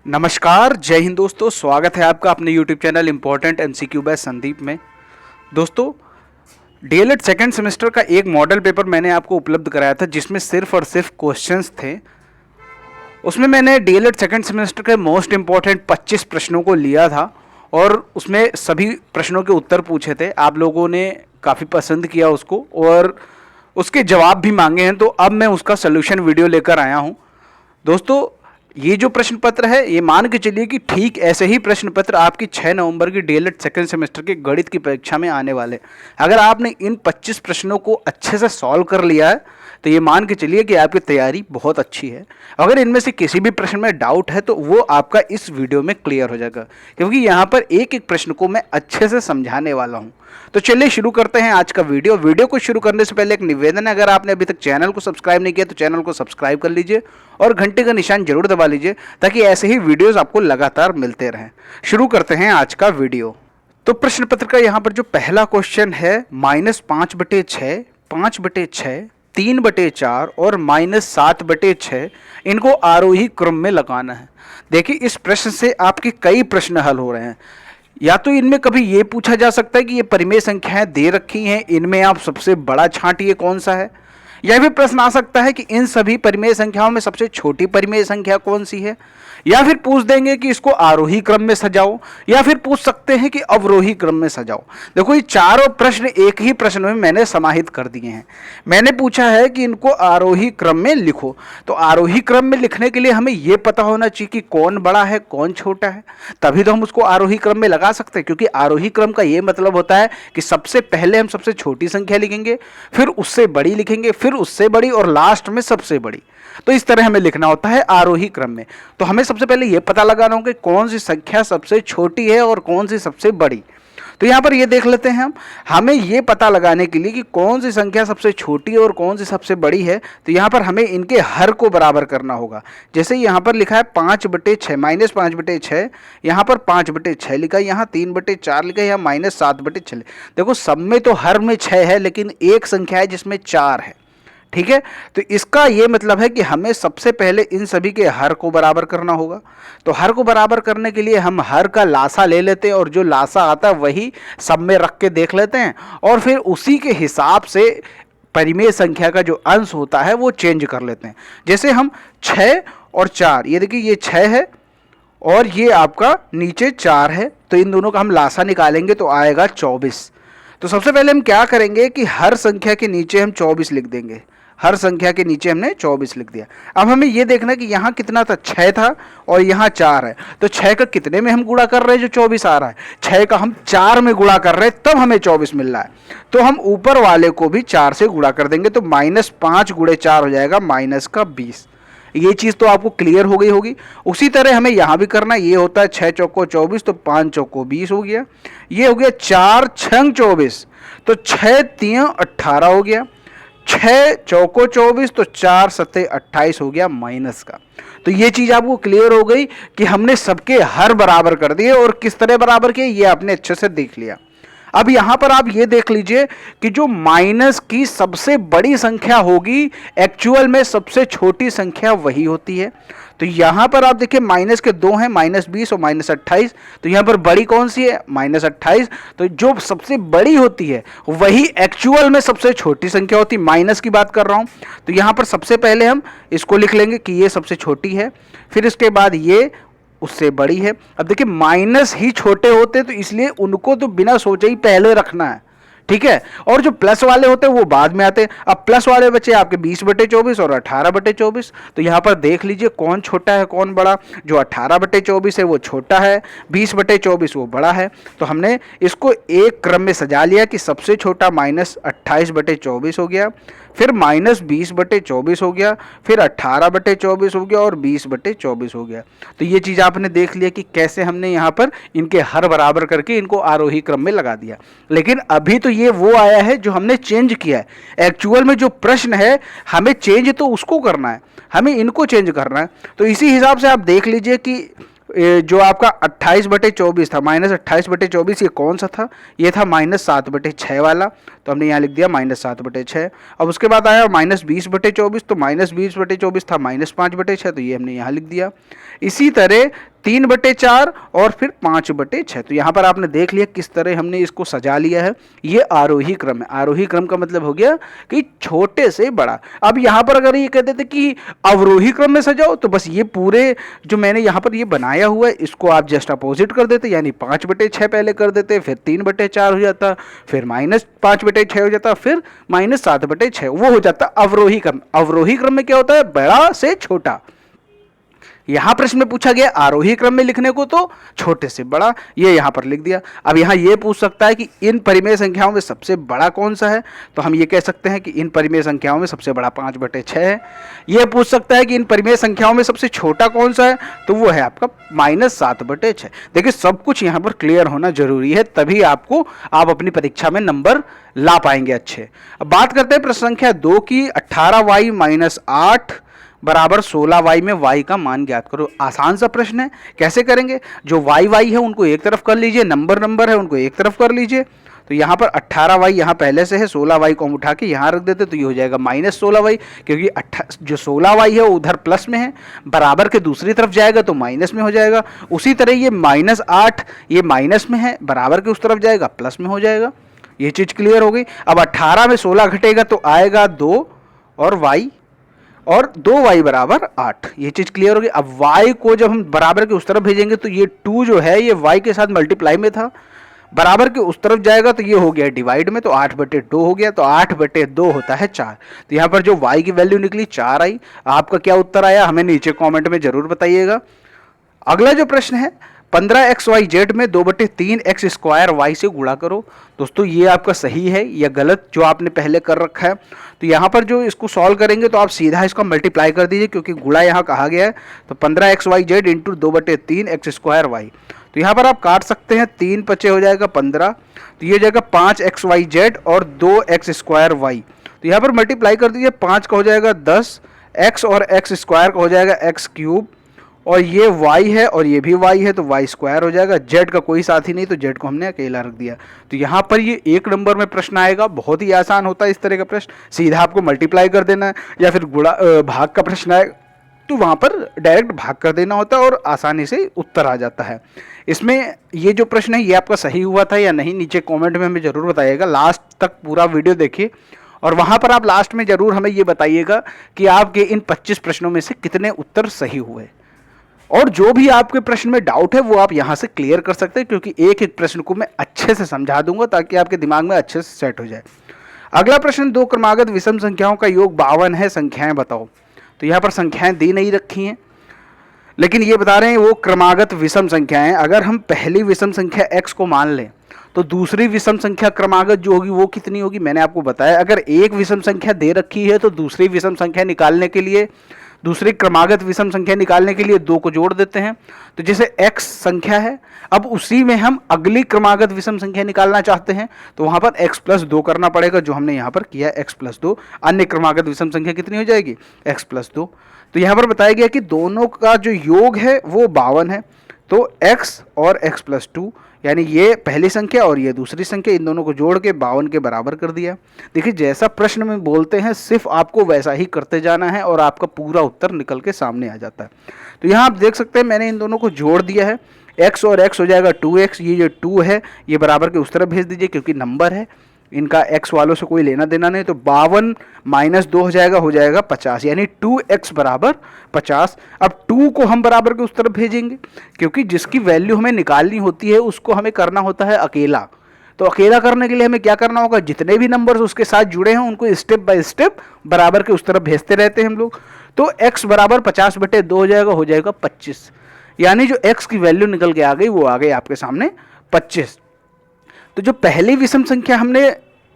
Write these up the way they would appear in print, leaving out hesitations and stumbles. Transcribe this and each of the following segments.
नमस्कार, जय हिंद दोस्तों। स्वागत है आपका अपने YouTube channel important MCQ by Sandeep में। दोस्तों, डीएलएड सेकेंड सेमेस्टर का एक मॉडल पेपर मैंने आपको उपलब्ध कराया था जिसमें सिर्फ और सिर्फ क्वेश्चंस थे। उसमें मैंने डीएलएड सेकेंड सेमेस्टर के मोस्ट इम्पॉर्टेंट 25 प्रश्नों को लिया था और उसमें सभी प्रश्नों के उत्तर पूछे थे। आप लोगों ने काफ़ी पसंद किया उसको और उसके जवाब भी मांगे हैं, तो अब मैं उसका सोल्यूशन वीडियो लेकर आया हूँ। दोस्तों, ये जो प्रश्न पत्र है, ये मान के चलिए कि ठीक ऐसे ही प्रश्न पत्र आपकी 6 नवंबर की डीएलएड सेकेंड सेमेस्टर के गणित की परीक्षा में आने वाले। अगर आपने इन 25 प्रश्नों को अच्छे से सॉल्व कर लिया है तो ये मान के चलिए कि आपकी तैयारी बहुत अच्छी है। अगर इनमें से किसी भी प्रश्न में डाउट है तो वो आपका इस वीडियो में क्लियर हो जाएगा, क्योंकि यहाँ पर एक एक प्रश्न को मैं अच्छे से समझाने वाला हूँ। तो चलिए शुरू करते हैं आज का वीडियो को शुरू करने से पहले एक निवेदन है, अगर आपने अभी तक चैनल को सब्सक्राइब नहीं किया तो चैनल को सब्सक्राइब कर लीजिए और घंटे का निशान जरूर दबा लीजिए ताकि ऐसे ही वीडियोस आपको लगातार मिलते रहें। शुरू करते हैं आज का वीडियो। तो प्रश्न पत्र का यहाँ पर जो पहला क्वेश्चन है, -5/6, 5/6, 3/4 और -7/6, इनको आरोही क्रम में लगाना है। देखिए, इस प्रश्न से आपके कई प्रश्न हल हो रहे हैं। या तो इनमें कभी ये पूछा जा सकता है कि ये परिमेय संख्याएं दे रखी हैं, इनमें आप सबसे बड़ा छांटिए कौन सा है। यह भी प्रश्न आ सकता है कि इन सभी परिमेय संख्याओं में सबसे छोटी परिमेय संख्या कौन सी है। या फिर पूछ देंगे कि इसको आरोही क्रम में सजाओ, या फिर पूछ सकते हैं कि अवरोही क्रम में सजाओ। देखो, ये चारों प्रश्न एक ही प्रश्न में मैंने समाहित कर दिए हैं। मैंने पूछा है कि इनको आरोही क्रम में लिखो, तो आरोही क्रम में लिखने के लिए हमें यह पता होना चाहिए कि कौन बड़ा है कौन छोटा है, तभी तो हम उसको आरोही क्रम में लगा सकते हैं। क्योंकि आरोही क्रम का ये मतलब होता है कि सबसे पहले हम सबसे छोटी संख्या लिखेंगे, फिर उससे बड़ी लिखेंगे, फिर उससे बड़ी और लास्ट में सबसे बड़ी। तो इस तरह हमें लिखना होता है आरोही क्रम में। तो हमें सबसे पहले यह पता लगाना होगा कि कौन सी संख्या सबसे छोटी है और कौन सी सबसे बड़ी। तो यहां पर ये देख लेते हैं हमें यह पता लगाने के लिए कि कौन सी संख्या सबसे छोटी है और कौन सी सबसे बड़ी है, तो यहां पर हमें इनके हर को बराबर करना होगा। जैसे यहां पर लिखा है 5/6, -5/6, यहां पर 5/6 लिखा है, यहां 3/4 लिखा है, यहां -7/6। देखो, सब में तो हर में 6 है, लेकिन एक संख्या है जिसमें 4 है। ठीक है, तो इसका ये मतलब है कि हमें सबसे पहले इन सभी के हर को बराबर करना होगा। तो हर को बराबर करने के लिए हम हर का लासा ले लेते हैं और जो लासा आता है वही सब में रख के देख लेते हैं और फिर उसी के हिसाब से परिमेय संख्या का जो अंश होता है वो चेंज कर लेते हैं। जैसे हम 6 और 4, ये देखिए ये 6 है और ये आपका नीचे 4 है, तो इन दोनों का हम लासा निकालेंगे तो आएगा 24। तो सबसे पहले हम क्या करेंगे कि हर संख्या के नीचे हम 24 लिख देंगे। हर संख्या के नीचे हमने 24 लिख दिया। अब हमें यह देखना कि यहाँ कितना था, 6 था और यहाँ 4 है। तो 6 का कितने में हम गुणा कर रहे हैं जो 24 आ रहा है, 6 का हम 4 में गुणा कर रहे हैं तब हमें 24 मिल रहा है। तो हम ऊपर वाले को भी 4 से गुणा कर देंगे, तो -5 × 4 हो जाएगा -20। ये चीज़ तो आपको क्लियर हो गई होगी। उसी तरह हमें यहाँ भी करना, ये होता है 6 चौको 24, तो 5 चौको 20 हो गया। ये हो गया 4 छंग 24, तो 6 तियां 18 हो गया। 6 चौको 24, तो 4 सत्ते 28 हो गया माइनस का। तो ये चीज़ आपको क्लियर हो गई कि हमने सबके हर बराबर कर दिए और किस तरह बराबर किए ये आपने अच्छे से देख लिया। अब यहां पर आप ये देख लीजिए कि जो माइनस की सबसे बड़ी संख्या होगी, एक्चुअल में सबसे छोटी संख्या वही होती है। तो यहां पर आप देखिए माइनस के 2 हैं, -20 और -28। तो यहां पर बड़ी कौन सी है, -28। तो जो सबसे बड़ी होती है वही एक्चुअल में सबसे छोटी संख्या होती है, माइनस की बात कर रहा हूं। तो यहां पर सबसे पहले हम इसको लिख लेंगे कि ये सबसे छोटी है, फिर इसके बाद ये उससे बड़ी है। अब देखिए, माइनस ही छोटे होते तो इसलिए उनको तो बिना सोचे ही पहले रखना है, ठीक है। और जो प्लस वाले होते हैं वो बाद में आते हैं। अब प्लस वाले बचे आपके 20/24 और 18/24। तो यहाँ पर देख लीजिए कौन छोटा है कौन बड़ा। जो 18/24 है वो छोटा है, 20/24 वो बड़ा है। तो हमने इसको एक क्रम में सजा लिया कि सबसे छोटा -28/24 हो गया, फिर -20/24 हो गया, फिर 18/24 हो गया और 20/24 हो गया। तो ये चीज़ आपने देख लिया कि कैसे हमने यहाँ पर इनके हर बराबर करके इनको आरोही क्रम में लगा दिया। लेकिन अभी तो ये वो आया है जो हमने चेंज किया है। एक्चुअल में जो प्रश्न है हमें चेंज तो उसको करना है, हमें इनको चेंज करना है। तो इसी हिसाब से आप देख लीजिए कि जो आपका 28/24 था, -28/24, ये कौन सा था, ये था -7/6 वाला। तो हमने यहाँ लिख दिया -7/6। अब उसके बाद आया -20/24, तो -20/24 था -5/6, तो ये हमने यहाँ लिख दिया। इसी तरह 3/4 और फिर 5/6। तो यहाँ पर आपने देख लिया किस तरह हमने इसको सजा लिया है। ये आरोही क्रम है। आरोही क्रम का मतलब हो गया कि छोटे से बड़ा। अब यहाँ पर अगर ये कह देते कि अवरोही क्रम में सजाओ, तो बस ये पूरे जो मैंने यहाँ पर ये बनाया हुआ है इसको आप जस्ट अपोजिट कर देते, यानी 5/6 पहले कर देते, फिर 3/4 हो जाता, फिर -5/6 हो जाता, फिर -7/6। वो हो जाता अवरोही क्रम। अवरोही क्रम में क्या होता है? बड़ा से छोटा। यहां प्रश्न में पूछा गया आरोही क्रम में लिखने को, तो छोटे से बड़ा, ये यहां पर लिख दिया। अब यहां ये पूछ सकता है कि इन परिमेय संख्याओं में सबसे बड़ा कौन सा है, तो हम ये कह सकते हैं कि इन परिमेय संख्याओं में सबसे बड़ा 5/6 है। ये पूछ सकता है कि इन परिमेय संख्याओं में सबसे छोटा कौन सा है, तो वो है आपका -7/6। देखिए सब कुछ यहां पर क्लियर होना जरूरी है, तभी आप अपनी परीक्षा में नंबर ला पाएंगे अच्छे। अब बात करते हैं प्रश्न संख्या 2 की। 18y - 8 बराबर 16y में y का मान ज्ञात करो। आसान सा प्रश्न है, कैसे करेंगे? जो y है उनको एक तरफ कर लीजिए, नंबर है उनको एक तरफ कर लीजिए। तो यहाँ पर 18y यहाँ पहले से है, 16y को हम उठा के यहाँ रख देते, तो ये हो जाएगा -16y, क्योंकि जो 16y है वो उधर प्लस में है, बराबर के दूसरी तरफ जाएगा तो माइनस में हो जाएगा। उसी तरह ये -8 ये माइनस में है, बराबर के उस तरफ जाएगा प्लस में हो जाएगा। ये चीज़ क्लियर हो गई। अब 18 में 16 घटेगा तो आएगा 2 और y, और 2y बराबर 8। ये चीज क्लियर होगी। अब y को जब हम बराबर के उस तरफ भेजेंगे तो ये 2 जो है ये y के साथ मल्टीप्लाई में था, बराबर के उस तरफ जाएगा तो ये हो गया डिवाइड में, तो 8/2 हो गया, तो 8/2 होता है 4। तो यहाँ पर जो y की वैल्यू निकली 4 आई। आपका क्या उत्तर आया हमें नीचे कॉमेंट में जरूर बताइएगा। अगला जो प्रश्न है 15xyz में 2/3x² y से गुणा करो। दोस्तों ये आपका सही है या गलत जो आपने पहले कर रखा है, तो यहाँ पर जो इसको सॉल्व करेंगे तो आप सीधा इसका मल्टीप्लाई कर दीजिए, क्योंकि गुणा यहाँ कहा गया है। तो 15xyz इंटू 2/3x² y। तो यहाँ पर आप काट सकते हैं, 3 × 5 हो जाएगा 15, तो ये हो जाएगा 5xyz और 2x² y। तो यहाँ पर मल्टीप्लाई कर दीजिए, 5 का हो जाएगा 10, x और x² का हो जाएगा x³, और ये y है और ये भी y है तो y² हो जाएगा। z का कोई साथी नहीं तो z को हमने अकेला रख दिया। तो यहाँ पर ये 1 नंबर में प्रश्न आएगा। बहुत ही आसान होता है इस तरह का प्रश्न, सीधा आपको मल्टीप्लाई कर देना है, या फिर गुणा भाग का प्रश्न आए तो वहाँ पर डायरेक्ट भाग कर देना होता है और आसानी से उत्तर आ जाता है। इसमें ये जो प्रश्न है ये आपका सही हुआ था या नहीं, नीचे कॉमेंट में हमें ज़रूर बताइएगा। लास्ट तक पूरा वीडियो देखिए और वहाँ पर आप लास्ट में ज़रूर हमें ये बताइएगा कि आपके इन 25 प्रश्नों में से कितने उत्तर सही हुए। और जो भी आपके प्रश्न में डाउट है वो आप यहाँ से क्लियर कर सकते हैं, क्योंकि एक एक प्रश्न को मैं अच्छे से समझा दूंगा ताकि आपके दिमाग में अच्छे से सेट हो जाए। अगला प्रश्न, 2 क्रमागत विषम संख्याओं का योग 52 है, संख्याएं बताओ। तो यहाँ पर संख्याएं दी नहीं रखी हैं, लेकिन ये बता रहे हैं वो क्रमागत विषम संख्याएं। अगर हम पहली विषम संख्या x को मान लें तो दूसरी विषम संख्या क्रमागत जो होगी वो कितनी होगी, मैंने आपको बताया। अगर एक विषम संख्या दे रखी है तो दूसरी विषम संख्या निकालने के लिए, दूसरी क्रमागत विषम संख्या निकालने के लिए 2 को जोड़ देते हैं। तो जैसे x संख्या है, अब उसी में हम अगली क्रमागत विषम संख्या निकालना चाहते हैं तो वहाँ पर x+2 करना पड़ेगा, जो हमने यहाँ पर किया x+2। अन्य क्रमागत विषम संख्या कितनी हो जाएगी, x+2। तो यहाँ पर बताया गया कि दोनों का जो योग है वो 52 है। तो x और x+2 यानी ये पहली संख्या और ये दूसरी संख्या, इन दोनों को जोड़ के 52 के बराबर कर दिया। देखिए जैसा प्रश्न में बोलते हैं सिर्फ आपको वैसा ही करते जाना है और आपका पूरा उत्तर निकल के सामने आ जाता है। तो यहाँ आप देख सकते हैं मैंने इन दोनों को जोड़ दिया है, x और x हो जाएगा 2x, ये जो 2 है ये बराबर के उस तरफ भेज दीजिए क्योंकि नंबर है, इनका x वालों से कोई लेना देना नहीं। तो 52 - 2 हो जाएगा 50, यानी 2x बराबर 50। अब 2 को हम बराबर के उस तरफ भेजेंगे क्योंकि जिसकी वैल्यू हमें निकालनी होती है उसको हमें करना होता है अकेला। तो अकेला करने के लिए हमें क्या करना होगा, जितने भी नंबर्स उसके साथ जुड़े हैं उनको स्टेप बाय स्टेप बराबर के उस तरफ भेजते रहते हैं हम लोग। तो x बराबर 50/2 हो जाएगा 25, यानी जो x की वैल्यू निकल के आ गई वो आ गई आपके सामने 25। तो जो पहली विषम संख्या हमने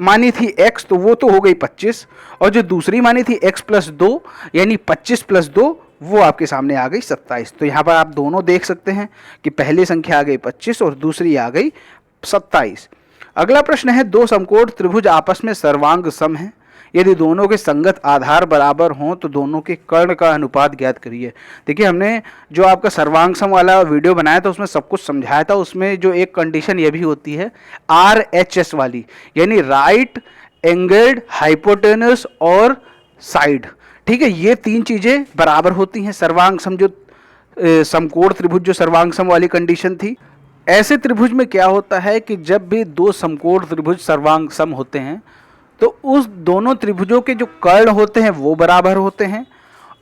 मानी थी x, तो वो तो हो गई 25, और जो दूसरी मानी थी x+2 यानी 25+2 वो आपके सामने आ गई 27। तो यहाँ पर आप दोनों देख सकते हैं कि पहली संख्या आ गई 25 और दूसरी आ गई 27। अगला प्रश्न है, 2 समकोण त्रिभुज आपस में सर्वांग सम है, यदि दोनों के संगत आधार बराबर हों तो दोनों के कर्ण का अनुपात ज्ञात करिए। देखिए हमने जो आपका सर्वांग सम वाला वीडियो बनाया था उसमें सब कुछ समझाया था। उसमें जो एक कंडीशन ये भी होती है RHS वाली, यानी राइट एंगल्ड हाइपोटेनस और साइड। ठीक है, ये 3 चीज़ें बराबर होती हैं। सर्वांग सम जो समकोण त्रिभुज जो सर्वांग सम वाली कंडीशन थी। ऐसे त्रिभुज में क्या होता है कि जब भी दो समकोण त्रिभुज सर्वांग सम होते हैं तो उस दोनों त्रिभुजों के जो कर्ण होते हैं वो बराबर होते हैं,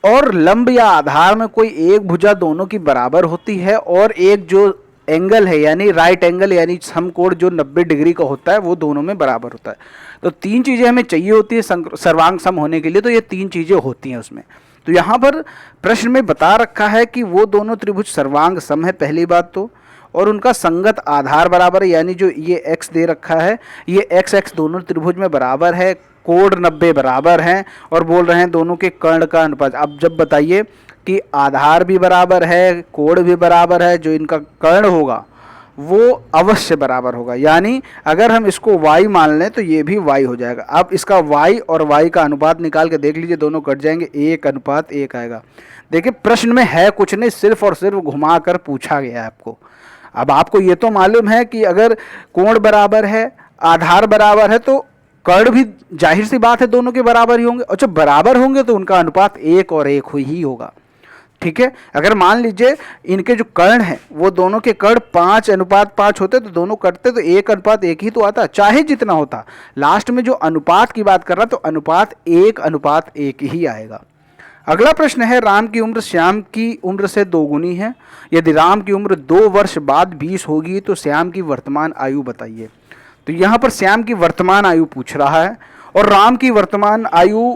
और लंब या आधार में कोई एक भुजा दोनों की बराबर होती है, और एक जो एंगल है यानी राइट एंगल यानी समकोण जो 90 डिग्री का होता है वो दोनों में बराबर होता है। तो तीन चीज़ें हमें चाहिए होती है सर्वांग सम होने के लिए, तो ये तीन चीज़ें होती हैं उसमें। तो यहाँ पर प्रश्न में बता रखा है कि वो दोनों त्रिभुज सर्वांग सम है पहली बात तो, और उनका संगत आधार बराबर है, यानी जो ये x दे रखा है ये x दोनों त्रिभुज में बराबर है, कोण 90 बराबर हैं, और बोल रहे हैं दोनों के कर्ण का अनुपात। अब जब बताइए कि आधार भी बराबर है, कोण भी बराबर है, जो इनका कर्ण होगा वो अवश्य बराबर होगा, यानी अगर हम इसको y मान लें तो ये भी y हो जाएगा। अब इसका y और y का अनुपात निकाल के देख लीजिए, दोनों कट जाएंगे, 1:1 आएगा। देखिए प्रश्न में है कुछ नहीं, सिर्फ और सिर्फ घुमा कर पूछा गया है आपको। अब आपको ये तो मालूम है कि अगर कोण बराबर है, आधार बराबर है, तो कर्ण भी जाहिर सी बात है दोनों के बराबर ही होंगे, और जब बराबर होंगे तो उनका अनुपात 1 और 1 ही होगा। ठीक है, अगर मान लीजिए इनके जो कर्ण हैं वो दोनों के कर्ण 5:5 होते तो दोनों कटते तो 1:1 ही तो आता, चाहे जितना होता। लास्ट में जो अनुपात की बात कर रहा तो अनुपात 1:1 ही आएगा। अगला प्रश्न है, राम की उम्र श्याम की उम्र से दोगुनी है, यदि राम की उम्र 2 वर्ष बाद 20 होगी तो श्याम की वर्तमान आयु बताइए। तो यहाँ पर श्याम की वर्तमान आयु पूछ रहा है, और राम की वर्तमान आयु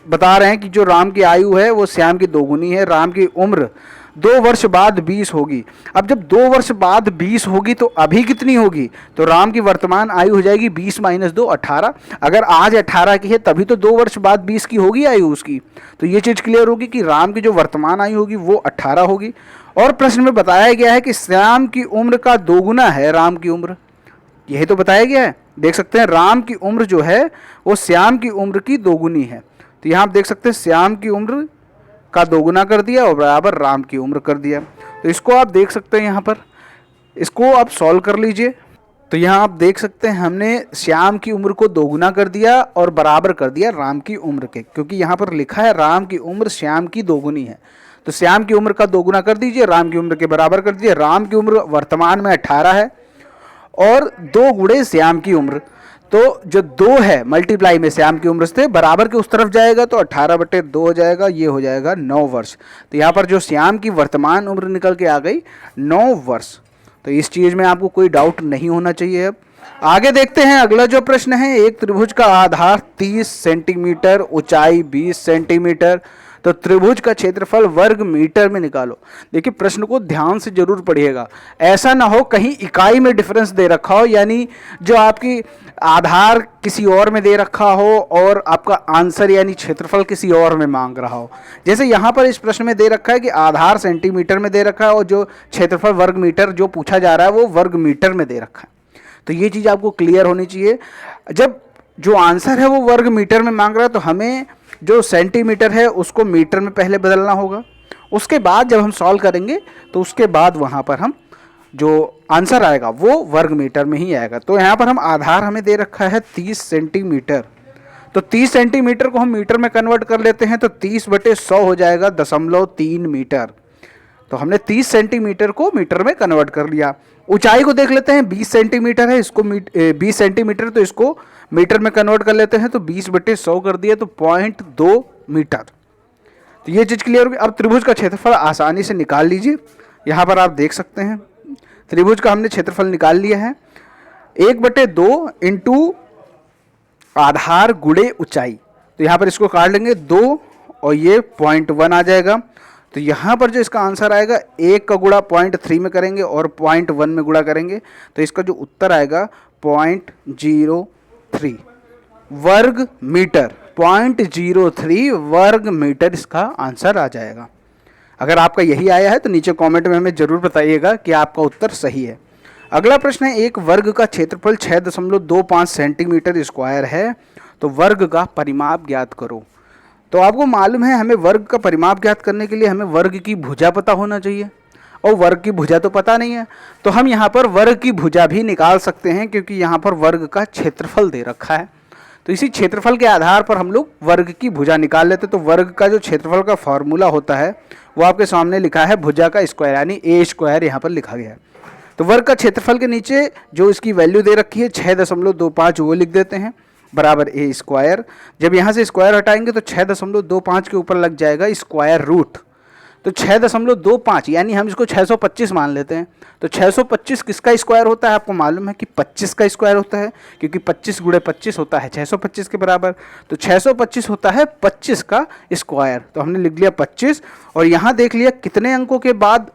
बता रहे हैं कि जो राम की आयु है वो श्याम की दोगुनी है। राम की उम्र 2 वर्ष बाद 20 होगी। अब जब 2 वर्ष बाद 20 होगी तो अभी कितनी होगी, तो राम की वर्तमान आयु हो जाएगी 20 - 2 18। अगर आज 18 की है तभी तो 2 वर्ष बाद 20 की होगी आयु उसकी। तो ये चीज़ क्लियर होगी कि राम की जो वर्तमान आयु होगी वो 18 होगी। और प्रश्न में बताया गया है कि श्याम की उम्र का दोगुना है राम की उम्र, यही तो बताया गया है। देख सकते हैं राम की उम्र जो है वो श्याम की उम्र की दोगुनी है। तो यहाँ आप देख सकते हैं श्याम की उम्र का दोगुना कर दिया और बराबर राम की उम्र कर दिया। तो इसको आप देख सकते हैं, यहाँ पर इसको आप सॉल्व कर लीजिए। तो यहाँ आप देख सकते हैं हमने श्याम की उम्र को दोगुना कर दिया और बराबर कर दिया राम की उम्र के, क्योंकि यहाँ पर लिखा है राम की उम्र श्याम की दोगुनी है। तो श्याम की उम्र का दोगुना कर दीजिए, राम की उम्र के बराबर कर दीजिए। राम की उम्र वर्तमान में 18 है और 2 गुणे श्याम की उम्र, तो जो 2 है मल्टीप्लाई में श्याम की उम्र से बराबर के उस तरफ जाएगा तो 18/2 हो जाएगा, ये हो जाएगा 9 वर्ष। तो यहाँ पर जो श्याम की वर्तमान उम्र निकल के आ गई 9 वर्ष। तो इस चीज़ में आपको कोई डाउट नहीं होना चाहिए। अब आगे देखते हैं, अगला जो प्रश्न है, एक त्रिभुज का आधार 30 सेंटीमीटर, ऊंचाई 20 सेंटीमीटर, तो त्रिभुज का क्षेत्रफल वर्ग मीटर में निकालो। देखिए प्रश्न को ध्यान से जरूर पढ़िएगा, ऐसा ना हो कहीं इकाई में डिफरेंस दे रखा हो, यानी जो आपकी आधार किसी और में दे रखा हो और आपका आंसर यानी क्षेत्रफल किसी और में मांग रहा हो। जैसे यहाँ पर इस प्रश्न में दे रखा है कि आधार सेंटीमीटर में दे रखा है और जो क्षेत्रफल वर्ग मीटर जो पूछा जा रहा है वो वर्ग मीटर में दे रखा है। तो ये चीज़ आपको क्लियर होनी चाहिए। जब जो आंसर है वो वर्ग मीटर में मांग रहा है तो हमें जो सेंटीमीटर है उसको मीटर में पहले बदलना होगा, उसके बाद जब हम सॉल्व करेंगे तो उसके बाद वहाँ पर हम जो आंसर आएगा वो वर्ग मीटर में ही आएगा। तो यहाँ पर हम आधार हमें दे रखा है 30 सेंटीमीटर, तो 30 सेंटीमीटर को हम मीटर में कन्वर्ट कर लेते हैं तो 30/100 हो जाएगा 0.3 मीटर। तो हमने 30 सेंटीमीटर को मीटर में कन्वर्ट कर लिया। ऊंचाई को देख लेते हैं, 20 सेंटीमीटर है, इसको 20 सेंटीमीटर तो इसको मीटर में कन्वर्ट कर लेते हैं तो 20/100 कर दिया तो 0.2 मीटर। तो ये चीज़ क्लियर होगी। अब त्रिभुज का क्षेत्रफल आसानी से निकाल लीजिए। यहाँ पर आप देख सकते हैं त्रिभुज का हमने क्षेत्रफल निकाल लिया है, 1/2 इंटू आधार गुणे ऊंचाई। तो यहाँ पर इसको काट लेंगे 2 और ये 0.1 आ जाएगा। तो यहाँ पर जो इसका आंसर आएगा 1 का गुणा 0.3 में करेंगे और 0.1 में गुणा करेंगे तो इसका जो उत्तर आएगा 0.03 वर्ग मीटर। 0.03 वर्ग मीटर इसका आंसर आ जाएगा। अगर आपका यही आया है तो नीचे कमेंट में हमें ज़रूर बताइएगा कि आपका उत्तर सही है। अगला प्रश्न है, एक वर्ग का क्षेत्रफल 6.25 सेंटीमीटर स्क्वायर है, तो वर्ग का परिमाप ज्ञात करो। तो आपको मालूम है हमें वर्ग का परिमाप ज्ञात करने के लिए हमें वर्ग की भुजा पता होना चाहिए, और वर्ग की भुजा तो पता नहीं है। तो हम यहाँ पर वर्ग की भुजा भी निकाल सकते हैं क्योंकि यहाँ पर वर्ग का क्षेत्रफल दे रखा है। तो इसी क्षेत्रफल के आधार पर हम लोग वर्ग की भुजा निकाल लेते हैं। तो वर्ग का जो क्षेत्रफल का फॉर्मूला होता है वो आपके सामने लिखा है भुजा का स्क्वायर, यानी ए स्क्वायर यहाँ पर लिखा गया है। तो वर्ग का क्षेत्रफल के नीचे जो इसकी वैल्यू दे रखी है 6.25 वो लिख देते हैं बराबर ए स्क्वायर। जब यहाँ से स्क्वायर हटाएंगे तो 6.25 के ऊपर लग जाएगा स्क्वायर रूट, तो 6.25 यानी हम इसको 625 मान लेते हैं। तो 625 किसका स्क्वायर होता है? आपको मालूम है कि 25 का स्क्वायर होता है, क्योंकि 25 गुणे 25 होता है 625 के बराबर। तो 625 होता है 25 का स्क्वायर, तो हमने लिख लिया 25। और यहाँ देख लिया कितने अंकों के बाद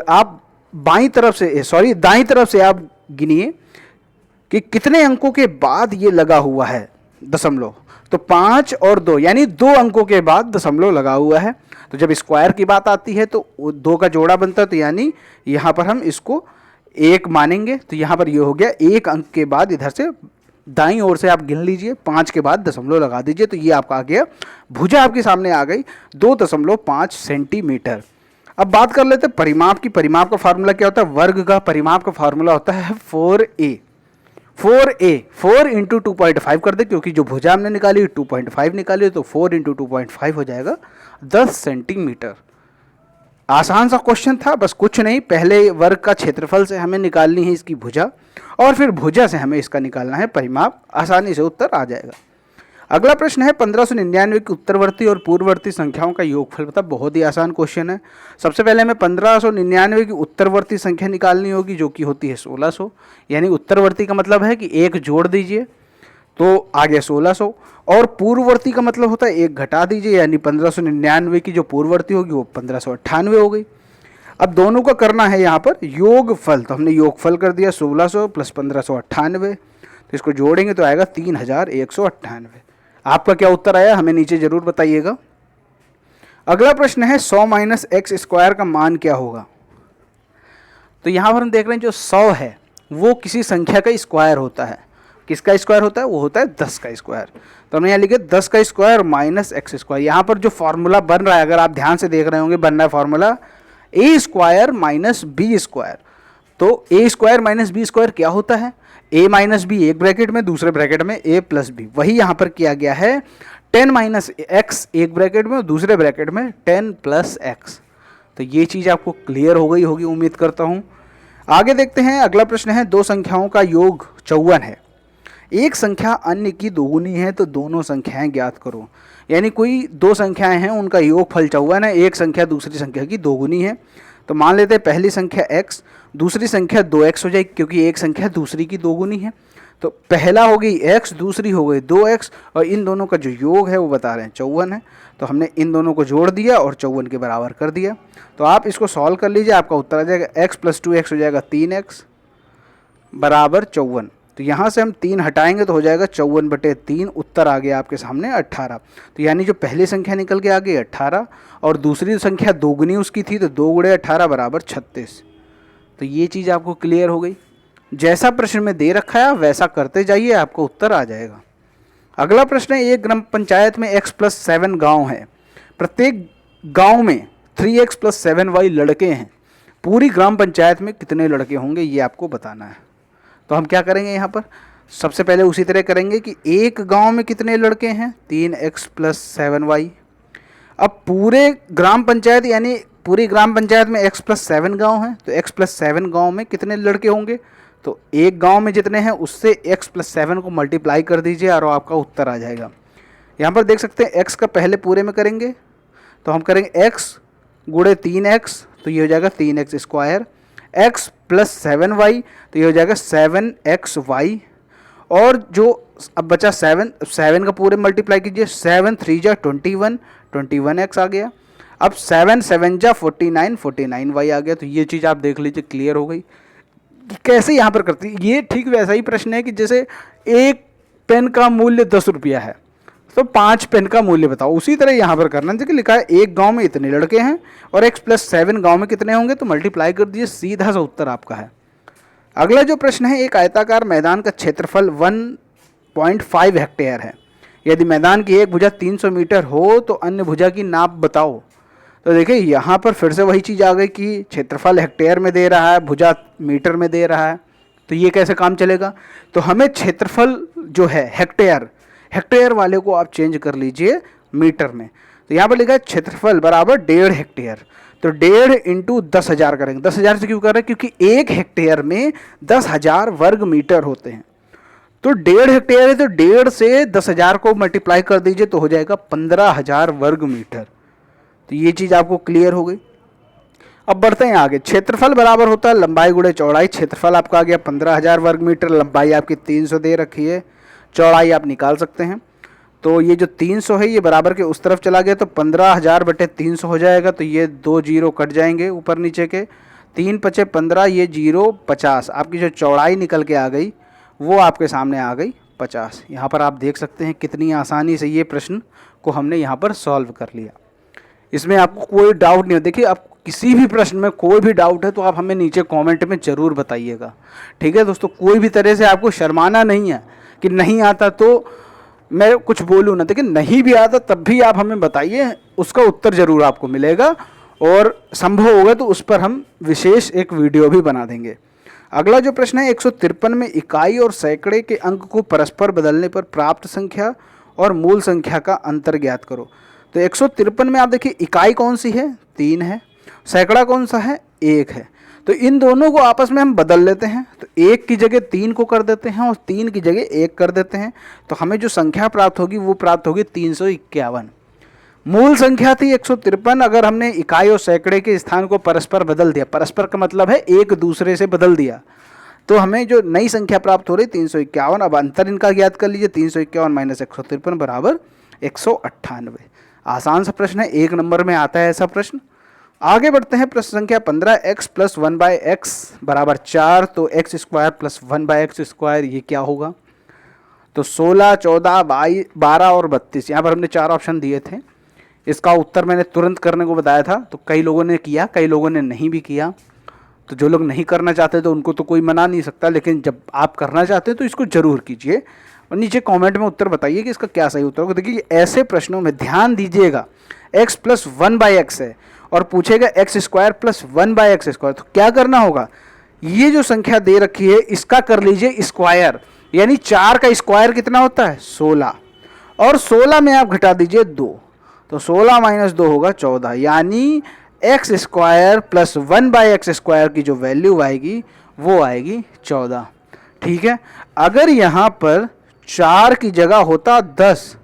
आप दाईं तरफ से आप गिनिए कि कितने अंकों के बाद ये लगा हुआ है दशमलव। तो 5 और 2 यानी 2 अंकों के बाद दशमलव लगा हुआ है। तो जब स्क्वायर की बात आती है तो 2 का जोड़ा बनता है, तो यानी यहाँ पर हम इसको 1 मानेंगे। तो यहाँ पर ये हो गया 1 अंक के बाद इधर से दाईं ओर से आप गिन लीजिए, 5 के बाद दशमलव लगा दीजिए, तो ये आपका आ गया भुजा आपके सामने आ गई 2.5 सेंटीमीटर। अब बात कर लेते हैं परिमाप की। परिमाप का फार्मूला क्या होता है? वर्ग का परिमाप का फार्मूला होता है 4a। 4 इंटू 2.5 कर दे, क्योंकि जो भुजा हमने निकाली 2.5 निकाली, तो 4 इंटू 2.5 हो जाएगा 10 सेंटीमीटर। आसान सा क्वेश्चन था, बस कुछ नहीं, पहले वर्ग का क्षेत्रफल से हमें निकालनी है इसकी भुजा और फिर भुजा से हमें इसका निकालना है परिमाप। आसानी से उत्तर आ जाएगा। अगला प्रश्न है 1599 की उत्तरवर्ती और पूर्ववर्ती संख्याओं का योगफल बता। बहुत ही आसान क्वेश्चन है। सबसे पहले हमें 1599 की उत्तरवर्ती संख्या निकालनी होगी, जो कि होती है 1600। यानी उत्तरवर्ती का मतलब है कि 1 जोड़ दीजिए तो आ गया 1600, और पूर्ववर्ती का मतलब होता है 1 घटा दीजिए, यानी 1599 की जो पूर्ववर्ती होगी वो 1598 हो गई। अब दोनों का करना है यहाँ पर योगफल, तो हमने योगफल कर दिया 1600 प्लस 1598, तो इसको जोड़ेंगे तो आएगा 3198। आपका क्या उत्तर आया हमें नीचे जरूर बताइएगा। अगला प्रश्न है 100 माइनस एक्स स्क्वायर का मान क्या होगा। तो यहाँ पर हम देख रहे हैं जो 100 है वो किसी संख्या का स्क्वायर होता है। किसका स्क्वायर होता है? वो होता है 10 का स्क्वायर। तो हमने यहाँ लिखे 10 का स्क्वायर माइनस एक्स स्क्वायर। यहाँ पर जो फॉर्मूला बन रहा है, अगर आप ध्यान से देख रहे होंगे, बन रहा है फॉर्मूला ए स्क्वायर माइनस बी स्क्वायर। तो ए स्क्वायर माइनस बी स्क्वायर क्या होता है? ए माइनस बी एक ब्रैकेट में, दूसरे ब्रैकेट में ए प्लस बी। वही यहाँ पर किया गया है 10 माइनस एक्स एक ब्रैकेट में और दूसरे ब्रैकेट में 10 प्लस एक्स। तो ये चीज़ आपको क्लियर हो गई होगी उम्मीद करता हूँ। आगे देखते हैं। अगला प्रश्न है 2 संख्याओं का योग 54 है। एक संख्या अन्य की दोगुनी है तो दोनों संख्याएं ज्ञात करो। यानी कोई 2 संख्याएं हैं, उनका योगफल 54 है, एक संख्या दूसरी संख्या की दोगुनी है। तो मान लेते हैं पहली संख्या x, दूसरी संख्या 2x हो जाएगी, क्योंकि एक संख्या दूसरी की दोगुनी है। तो पहला हो गई x, दूसरी हो गई 2x, और इन दोनों का जो योग है वो बता रहे हैं 54 है। तो हमने इन दोनों को जोड़ दिया और 54 के बराबर कर दिया। तो आप इसको सॉल्व कर लीजिए, आपका उत्तर आ जाएगा x प्लस 2x हो जाएगा 3x बराबर 54। तो यहाँ से हम 3 हटाएंगे तो हो जाएगा 54/3। उत्तर आ गया आपके सामने 18। तो यानी जो पहली संख्या निकल के आ गई 18 और दूसरी संख्या दोगुनी उसकी थी, तो 2 गुणे 18 बराबर 36। तो ये चीज़ आपको क्लियर हो गई। जैसा प्रश्न में दे रखा है वैसा करते जाइए, आपको उत्तर आ जाएगा। अगला प्रश्न है एक ग्राम पंचायत में x प्लस 7 गाँव है। प्रत्येक गाँव में 3x प्लस 7y लड़के हैं। पूरी ग्राम पंचायत में कितने लड़के होंगे ये आपको बताना है। तो हम क्या करेंगे यहाँ पर, सबसे पहले उसी तरह करेंगे कि एक गांव में कितने लड़के हैं 3x प्लस 7y। अब पूरे ग्राम पंचायत यानी पूरी ग्राम पंचायत में x प्लस 7 गाँव हैं, तो x प्लस 7 गाँव में कितने लड़के होंगे, तो एक गांव में जितने हैं उससे x प्लस 7 को मल्टीप्लाई कर दीजिए और आपका उत्तर आ जाएगा। यहाँ पर देख सकते हैं x का पहले पूरे में करेंगे तो हम करेंगे x गुणे 3x, तो ये हो जाएगा 3x square, x plus 7y, तो ये हो जाएगा 7xy, और जो अब बचा 7 का पूरे मल्टीप्लाई कीजिए, 7 3 जा 21, 21x आ गया। अब 7 7 जा 49, 49y आ गया। तो ये चीज़ आप देख लीजिए क्लियर हो गई कि कैसे यहाँ पर करती है। ये ठीक वैसा ही प्रश्न है कि जैसे एक पेन का मूल्य 10 रुपया है तो 5 पेन का मूल्य बताओ, उसी तरह यहाँ पर करना है कि लिखा है एक गांव में इतने लड़के हैं और x प्लस 7 गांव में कितने होंगे, तो मल्टीप्लाई कर दीजिए, सीधा सा उत्तर आपका है। अगला जो प्रश्न है एक आयताकार मैदान का क्षेत्रफल 1.5 हेक्टेयर है। यदि मैदान की एक भुजा 300 मीटर हो तो अन्य भुजा की नाप बताओ। तो देखिए यहाँ पर फिर से वही चीज़ आ गई कि क्षेत्रफल हेक्टेयर में दे रहा है, भुजा मीटर में दे रहा है। तो ये कैसे काम चलेगा, तो हमें क्षेत्रफल जो है हेक्टेयर वाले को आप चेंज कर लीजिए मीटर में। तो यहाँ पर लिखा है क्षेत्रफल बराबर 1.5 हेक्टेयर, तो 1.5 इंटू 10,000 करेंगे। 10,000 से क्यों कर रहे हैं, क्योंकि 1 हेक्टेयर में 10,000 वर्ग मीटर होते हैं। तो 1.5 हेक्टेयर है तो 1.5 से 10,000 को मल्टीप्लाई कर दीजिए तो हो जाएगा 15,000 वर्ग मीटर। तो ये चीज़ आपको क्लियर हो गई। अब बढ़ते हैं आगे। क्षेत्रफल बराबर होता है लंबाई गुणे चौड़ाई। क्षेत्रफल आपका आ गया 15,000 वर्ग मीटर, लंबाई आपकी 300 दे रखी है, चौड़ाई आप निकाल सकते हैं। तो ये जो 300 है ये बराबर के उस तरफ चला गया तो 15,000 बटे 300 हो जाएगा। तो ये 2 जीरो कट जाएंगे ऊपर नीचे के, 3 पचे 15, ये 0 50। आपकी जो चौड़ाई निकल के आ गई वो आपके सामने आ गई 50। यहाँ पर आप देख सकते हैं कितनी आसानी से ये प्रश्न को हमने यहाँ पर सॉल्व कर लिया। इसमें आपको कोई डाउट नहीं हो। देखिए, आप किसी भी प्रश्न में कोई भी डाउट है तो आप हमें नीचे कमेंट में ज़रूर बताइएगा, ठीक है दोस्तों। कोई भी तरह से आपको शर्माना नहीं है कि नहीं आता तो मैं कुछ बोलूँ ना। देखिए, नहीं भी आता तब भी आप हमें बताइए, उसका उत्तर ज़रूर आपको मिलेगा और संभव होगा तो उस पर हम विशेष एक वीडियो भी बना देंगे। अगला जो प्रश्न है 153 में इकाई और सैकड़े के अंक को परस्पर बदलने पर प्राप्त संख्या और मूल संख्या का अंतर ज्ञात करो। तो 153 में आप देखिए इकाई कौन सी है, 3 है, सैकड़ा कौन सा है, 1 है। तो इन दोनों को आपस में हम बदल लेते हैं, तो 1 की जगह 3 को कर देते हैं और 3 की जगह 1 कर देते हैं। तो हमें जो संख्या प्राप्त होगी वो प्राप्त होगी 351। मूल संख्या थी 153। अगर हमने इकाई और सैकड़े के स्थान को परस्पर बदल दिया, परस्पर का मतलब है एक दूसरे से बदल दिया, तो हमें जो नई संख्या प्राप्त हो रही 351। अब अंतर इनका ज्ञात कर लीजिए, 351 माइनस 153 बराबर 198। आसान सा प्रश्न है, 1 नंबर में आता है ऐसा प्रश्न। आगे बढ़ते हैं। प्रश्न संख्या 15, x प्लस 1/x बराबर 4। तो x square plus 1/x square ये क्या होगा, तो 16, 14, 12 और 32। यहाँ पर हमने 4 ऑप्शन दिए थे। इसका उत्तर मैंने तुरंत करने को बताया था, तो कई लोगों ने किया, कई लोगों ने नहीं भी किया। तो जो लोग नहीं करना चाहते तो उनको तो कोई मना नहीं सकता, लेकिन जब आप करना चाहते हैं तो इसको ज़रूर कीजिए और नीचे कमेंट में उत्तर बताइए कि इसका क्या सही उत्तर होगा। देखिए, ऐसे प्रश्नों में ध्यान दीजिएगा, x प्लस 1/x है और पूछेगा x square plus 1/x square, तो क्या करना होगा, ये जो संख्या दे रखी है इसका कर लीजिए स्क्वायर। यानी 4 का स्क्वायर कितना होता है, 16, और 16 में आप घटा दीजिए 2, तो 16 माइनस 2 होगा 14। यानी x square plus 1/x square की जो वैल्यू आएगी वो आएगी 14। ठीक है। अगर यहाँ पर 4 की जगह होता 10,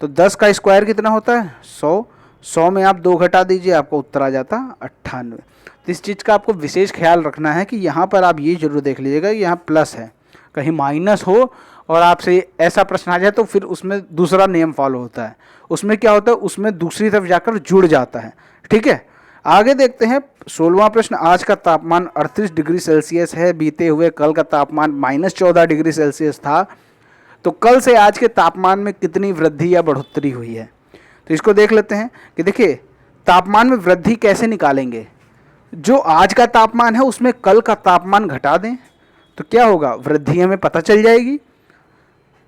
तो 10 का स्क्वायर कितना होता है, 100। 100 में आप 2 घटा दीजिए, आपको उत्तर आ जाता 98। तो इस चीज़ का आपको विशेष ख्याल रखना है कि यहाँ पर आप ये जरूर देख लीजिएगा कि यहाँ प्लस है, कहीं माइनस हो और आपसे ऐसा प्रश्न आ जाए तो फिर उसमें दूसरा नियम फॉलो होता है। उसमें क्या होता है, उसमें दूसरी तरफ जाकर जुड़ जाता है। ठीक है, आगे देखते हैं 16वां प्रश्न। आज का तापमान 38 डिग्री सेल्सियस है, बीते हुए कल का तापमान -14 डिग्री सेल्सियस था, तो कल से आज के तापमान में कितनी वृद्धि या बढ़ोतरी हुई है। तो इसको देख लेते हैं कि देखिए तापमान में वृद्धि कैसे निकालेंगे, जो आज का तापमान है उसमें कल का तापमान घटा दें तो क्या होगा, वृद्धि हमें पता चल जाएगी।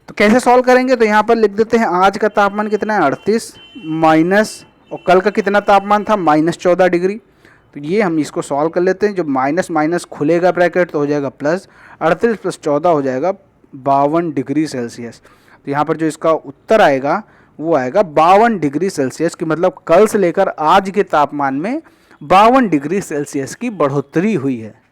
तो कैसे सॉल्व करेंगे, तो यहाँ पर लिख देते हैं आज का तापमान कितना है 38 माइनस, और कल का कितना तापमान था -14 डिग्री। तो ये हम इसको सॉल्व कर लेते हैं। जब माइनस माइनस खुलेगा ब्रैकेट तो हो जाएगा प्लस, 38 प्लस 14 हो जाएगा 52 डिग्री सेल्सियस। तो यहाँ पर जो इसका उत्तर आएगा वो आएगा 52 डिग्री सेल्सियस की, मतलब कल से लेकर आज के तापमान में 52 डिग्री सेल्सियस की बढ़ोतरी हुई है।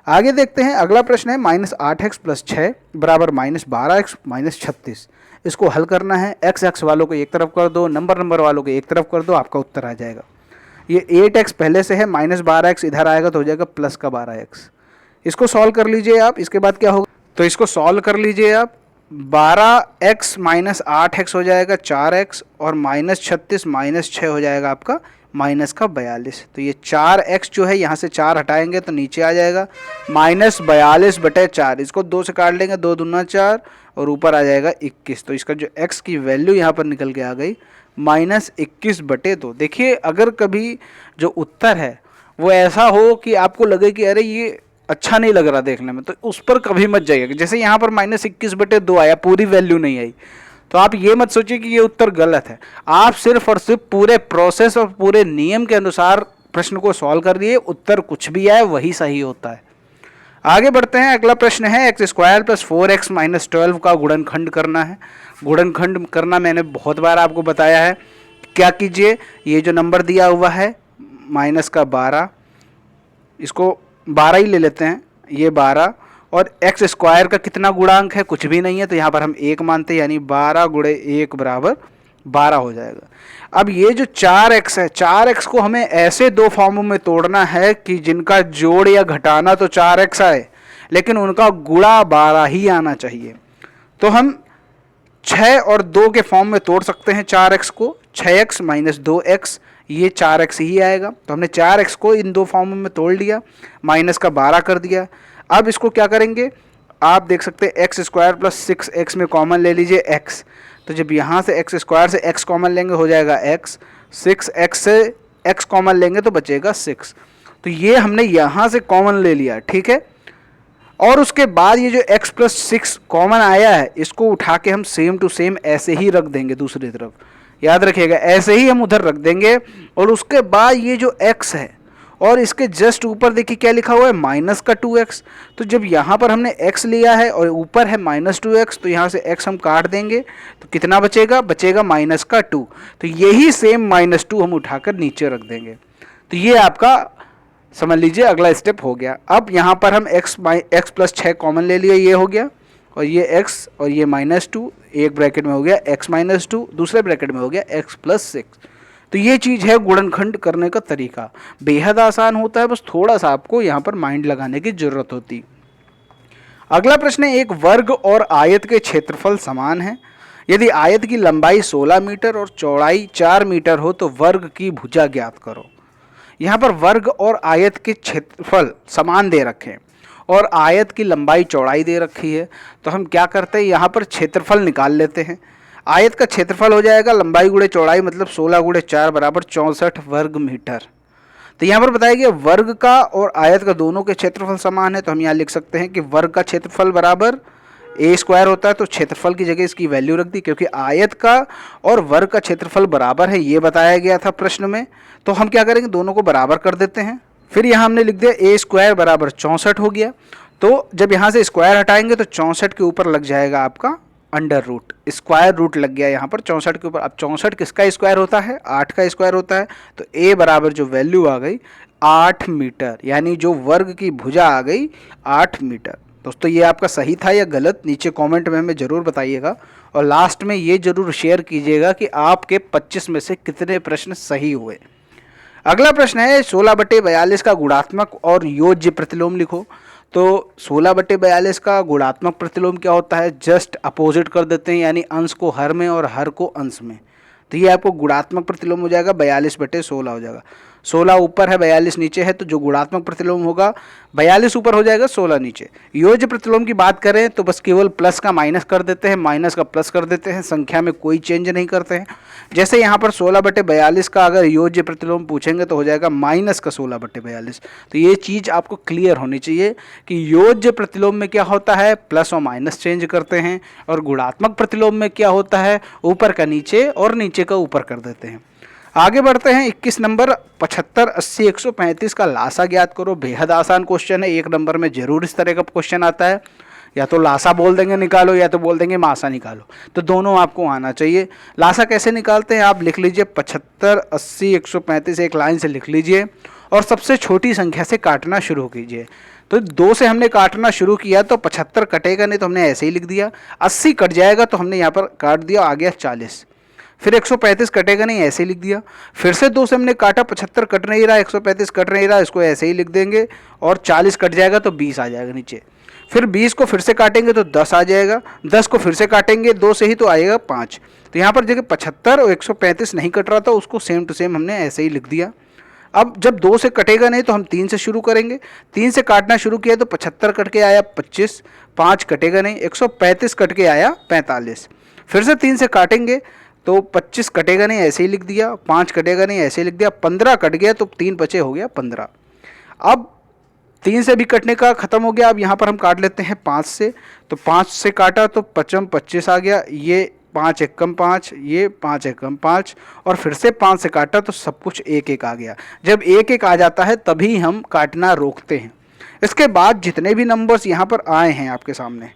आगे देखते हैं, अगला प्रश्न है -8x प्लस 6 बराबर -12x माइनस 36। इसको हल करना है, x वालों को एक तरफ कर दो, नंबर वालों को एक तरफ कर दो, आपका उत्तर आ जाएगा। ये 8x पहले से है, -12x इधर आएगा तो हो जाएगा प्लस का 12x। इसको सॉल्व कर लीजिए आप। इसके बाद क्या होगा, तो इसको सॉल्व कर लीजिए आप। 12x माइनस 8x हो जाएगा 4x, और -36 माइनस 6 हो जाएगा आपका माइनस का 42। तो ये 4x जो है यहाँ से 4 हटाएंगे तो नीचे आ जाएगा -42/4। इसको 2 से काट लेंगे, 2 दूना 4 और ऊपर आ जाएगा 21। तो इसका जो x की वैल्यू यहाँ पर निकल के आ गई -21/2। देखिए, अगर कभी जो उत्तर है वो ऐसा हो कि आपको लगे कि अरे ये अच्छा नहीं लग रहा देखने में, तो उस पर कभी मत जाइएगा। जैसे यहाँ पर -21/2 आया, पूरी वैल्यू नहीं आई, तो आप ये मत सोचिए कि ये उत्तर गलत है। आप सिर्फ और सिर्फ पूरे प्रोसेस और पूरे नियम के अनुसार प्रश्न को सॉल्व कर दिए, उत्तर कुछ भी आए वही सही होता है। आगे बढ़ते हैं, अगला प्रश्न है x square plus 4x minus 12 का गुणनखंड करना है। गुणनखंड करना मैंने बहुत बार आपको बताया है। क्या कीजिए, ये जो नंबर दिया हुआ है माइनस का 12, इसको 12 ही ले लेते हैं, ये 12, और एक्स स्क्वायर का कितना गुणांक है, कुछ भी नहीं है, तो यहाँ पर हम 1 मानते हैं, यानी 12 गुणे 1 बराबर 12 हो जाएगा। अब ये जो 4x है, 4x को हमें ऐसे दो फॉर्मों में तोड़ना है कि जिनका जोड़ या घटाना तो 4x आए, लेकिन उनका गुणा 12 ही आना चाहिए। तो हम 6 और 2 के फॉर्म में तोड़ सकते हैं 4x को, 6x माइनस 2x, ये 4x ही आएगा। तो हमने 4x को इन दो फॉर्मों में तोड़ लिया, माइनस का 12 कर दिया। अब इसको क्या करेंगे, आप देख सकते हैं एक्स स्क्वायर प्लस 6x में कॉमन ले लीजिए x, तो जब यहाँ से एक्स स्क्वायर से x कॉमन लेंगे हो जाएगा x, 6x से x कॉमन लेंगे तो बचेगा 6। तो ये हमने यहाँ से कॉमन ले लिया, ठीक है। और उसके बाद ये जो x प्लस 6 कॉमन आया है, इसको उठा के हम सेम टू सेम ऐसे ही रख देंगे दूसरी तरफ, याद रखिएगा, ऐसे ही हम उधर रख देंगे। और उसके बाद ये जो x है और इसके जस्ट ऊपर देखिए क्या लिखा हुआ है, माइनस का 2x। तो जब यहाँ पर हमने x लिया है और ऊपर है माइनस 2x, तो यहाँ से x हम काट देंगे, तो कितना बचेगा, बचेगा माइनस का 2। तो यही सेम माइनस 2 हम उठाकर नीचे रख देंगे। तो ये आपका समझ लीजिए अगला स्टेप हो गया। अब यहाँ पर हम x प्लस 6 कॉमन ले लिए, ये हो गया, और ये x और ये माइनस 2, एक ब्रैकेट में हो गया x माइनस 2, दूसरे ब्रैकेट में हो गया x प्लस 6। तो ये चीज़ है गुणनखंड करने का तरीका, बेहद आसान होता है, बस थोड़ा सा आपको यहाँ पर माइंड लगाने की जरूरत होती। अगला प्रश्न है, एक वर्ग और आयत के क्षेत्रफल समान है। यदि आयत की लंबाई 16 मीटर और चौड़ाई 4 मीटर हो तो वर्ग की भुजा ज्ञात करो। यहाँ पर वर्ग और आयत के क्षेत्रफल समान दे रखे हैं और आयत की लंबाई चौड़ाई दे रखी है, तो हम क्या करते हैं, यहाँ पर क्षेत्रफल निकाल लेते हैं। आयत का क्षेत्रफल हो जाएगा लंबाई गुणे चौड़ाई, मतलब 16 गुणे 4 बराबर 64 वर्ग मीटर। तो यहाँ पर बताया गया वर्ग का और आयत का दोनों के क्षेत्रफल समान है, तो हम यहाँ लिख सकते हैं कि वर्ग का क्षेत्रफल बराबर ए स्क्वायर होता है, तो क्षेत्रफल की जगह इसकी वैल्यू रख दी, क्योंकि आयत का और वर्ग का क्षेत्रफल बराबर है, ये बताया गया था प्रश्न में। तो हम क्या करेंगे, दोनों को बराबर कर देते हैं। फिर यहाँ हमने लिख दिया ए स्क्वायर बराबर 64 हो गया। तो जब यहाँ से स्क्वायर हटाएंगे तो 64 के ऊपर लग जाएगा आपका अंडर रूट, स्क्वायर रूट लग गया यहाँ पर 64 के ऊपर। अब 64 किसका स्क्वायर होता है, 8 का स्क्वायर होता है। तो ए बराबर जो वैल्यू आ गई 8 मीटर, यानी जो वर्ग की भुजा आ गई 8 मीटर। दोस्तों ये आपका सही था या गलत, नीचे कमेंट में हमें ज़रूर बताइएगा, और लास्ट में ये ज़रूर शेयर कीजिएगा कि आपके 25 में से कितने प्रश्न सही हुए। अगला प्रश्न है 16/42 का गुणात्मक और योज्य प्रतिलोम लिखो। तो 16/42 का गुणात्मक प्रतिलोम क्या होता है, जस्ट अपोजिट कर देते हैं, यानी अंश को हर में और हर को अंश में। तो ये आपको गुणात्मक प्रतिलोम हो जाएगा, 42/16 हो जाएगा। 16 ऊपर है 42 नीचे है, तो जो गुणात्मक प्रतिलोम होगा 42 ऊपर हो जाएगा 16 नीचे। योज्य प्रतिलोम की बात करें तो बस केवल प्लस का माइनस कर देते हैं, माइनस का प्लस कर देते हैं, संख्या में कोई चेंज नहीं करते हैं। जैसे यहाँ पर 16/42 का अगर योज्य प्रतिलोम पूछेंगे तो हो जाएगा माइनस का 16/42। तो ये चीज़ आपको क्लियर होनी चाहिए कि योज्य प्रतिलोम में क्या होता है, प्लस और माइनस चेंज करते हैं, और गुणात्मक प्रतिलोम में क्या होता है, ऊपर का नीचे और नीचे का ऊपर कर देते हैं। आगे बढ़ते हैं, 21 नंबर 75, 80, 135 का लासा ज्ञात करो। बेहद आसान क्वेश्चन है, एक नंबर में जरूर इस तरह का क्वेश्चन आता है, या तो लासा बोल देंगे निकालो, या तो बोल देंगे मासा निकालो, तो दोनों आपको आना चाहिए। लासा कैसे निकालते हैं, आप लिख लीजिए 75, 80, 135 एक लाइन से लिख लीजिए, और सबसे छोटी संख्या से काटना शुरू कीजिए। तो 2 से हमने काटना शुरू किया तो 75 कटेगा नहीं, तो हमने ऐसे ही लिख दिया। 80 कट जाएगा तो हमने यहाँ पर काट दिया, आ गया 40। फिर 135 कटेगा नहीं, ऐसे ही लिख दिया। फिर से 2 से हमने काटा, 75 कट नहीं रहा, 135 कट नहीं रहा, इसको ऐसे ही लिख देंगे, और 40 कट जाएगा तो 20 आ जाएगा नीचे। फिर 20 को फिर से काटेंगे तो 10 आ जाएगा, 10 को फिर से काटेंगे 2 से ही तो आएगा 5। तो यहाँ पर जगह 75 और 135 नहीं कट रहा था, उसको सेम टू सेम हमने ऐसे ही लिख दिया। अब जब 2 से कटेगा नहीं तो हम 3 से शुरू करेंगे। 3 से काटना शुरू किया तो 75 कट के आया 25, 5 कटेगा नहीं, 135 कट के आया 45। फिर से 3 से काटेंगे तो 25 कटेगा नहीं, ऐसे ही लिख दिया, 5 कटेगा नहीं, ऐसे ही लिख दिया, 15 कट गया तो 3 बचे, हो गया 15। अब 3 से भी कटने का खत्म हो गया। अब यहाँ पर हम काट लेते हैं 5 से, तो 5 से काटा तो 25 आ गया, ये 5 एकम 5, ये 5 एकम 5, और फिर से 5 से काटा तो सब कुछ 1 1 आ गया। जब 1 1 आ जाता है तभी हम काटना रोकते हैं, इसके बाद जितने भी नंबर्स यहाँ पर आए हैं आपके सामने,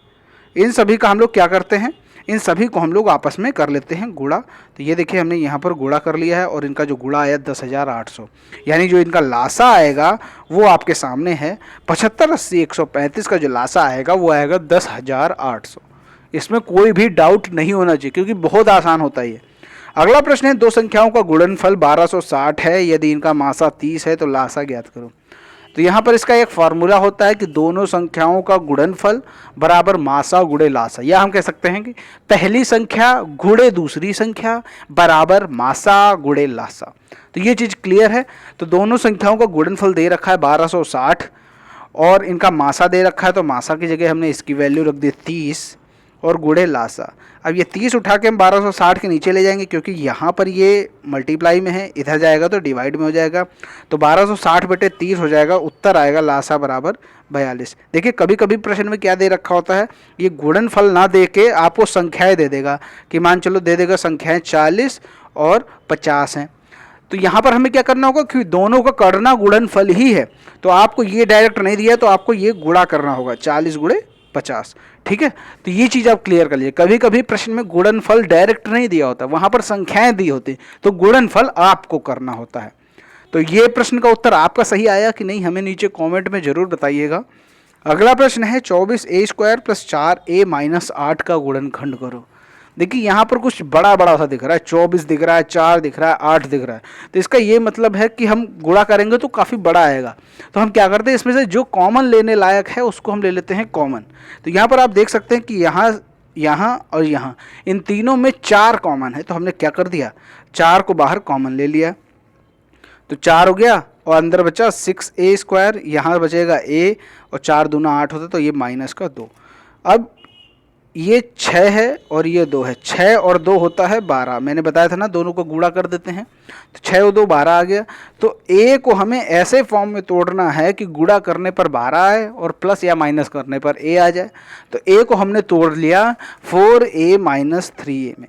इन सभी का हम लोग क्या करते हैं, इन सभी को हम लोग आपस में कर लेते हैं गुणा। तो ये देखिए हमने यहाँ पर गुणा कर लिया है और इनका जो गुणा आया 10,800, यानी जो इनका लासा आएगा वो आपके सामने है 75, 80, 135 का जो लासा आएगा वो आएगा 10,800। इसमें कोई भी डाउट नहीं होना चाहिए क्योंकि बहुत आसान होता है ये। अगला प्रश्न है, दो संख्याओं का गुणनफल 1260 है, यदि इनका मासा 30 है तो लासा ज्ञात करो। तो यहाँ पर इसका एक फार्मूला होता है कि दोनों संख्याओं का गुणनफल बराबर मासा गुणे लासा, या हम कह सकते हैं कि पहली संख्या गुणे दूसरी संख्या बराबर मासा गुणे लासा। तो ये चीज़ क्लियर है। तो दोनों संख्याओं का गुणनफल दे रखा है 1260 और इनका मासा दे रखा है, तो मासा की जगह हमने इसकी वैल्यू रख दी 30 और गुणे लासा। अब ये 30 उठा के हम 1260 के नीचे ले जाएंगे क्योंकि यहाँ पर ये मल्टीप्लाई में है, इधर जाएगा तो डिवाइड में हो जाएगा, तो 1260 बटे 30 हो जाएगा, उत्तर आएगा लासा बराबर 42। देखिए कभी कभी प्रश्न में क्या दे रखा होता है, ये गुणनफल ना दे के आपको संख्याएँ दे देगा कि मान चलो दे देगा संख्याएँ 40 और 50 हैं। तो यहाँ पर हमें क्या करना होगा, क्योंकि दोनों का करना गुणनफल ही है तो आपको ये डायरेक्ट नहीं दिया तो आपको ये गुणा करना होगा 40 गुणे 50। ठीक है, तो ये चीज़ आप क्लियर कर लीजिए। कभी कभी प्रश्न में गुणनफल डायरेक्ट नहीं दिया होता, वहाँ पर संख्याएं दी होती, तो गुणनफल आपको करना होता है। तो ये प्रश्न का उत्तर आपका सही आया कि नहीं हमें नीचे कमेंट में ज़रूर बताइएगा। अगला प्रश्न है 24a² + 4a-8 का गुणनखंड करो। देखिए यहाँ पर कुछ बड़ा बड़ा सा दिख रहा है, 24 दिख रहा है, 4 दिख रहा है, 8 दिख रहा है, तो इसका ये मतलब है कि हम गुणा करेंगे तो काफ़ी बड़ा आएगा। तो हम क्या करते हैं, इसमें से जो कॉमन लेने लायक है उसको हम ले लेते हैं कॉमन। तो यहाँ पर आप देख सकते हैं कि यहाँ और यहाँ इन तीनों में 4 कॉमन है, तो हमने क्या कर दिया, 4 को बाहर कॉमन ले लिया, तो 4 हो गया और अंदर बचा 6a², यहाँ बचेगा a और 4 दूना 8 होता, तो ये -2। अब ये 6 है और ये 2 है, 6 और 2 होता है 12। मैंने बताया था ना दोनों को गुणा कर देते हैं, तो 6 और 2 12 आ गया। तो a को हमें ऐसे फॉर्म में तोड़ना है कि गुणा करने पर 12 आए और प्लस या माइनस करने पर a आ जाए। तो a को हमने तोड़ लिया 4a - 3a में,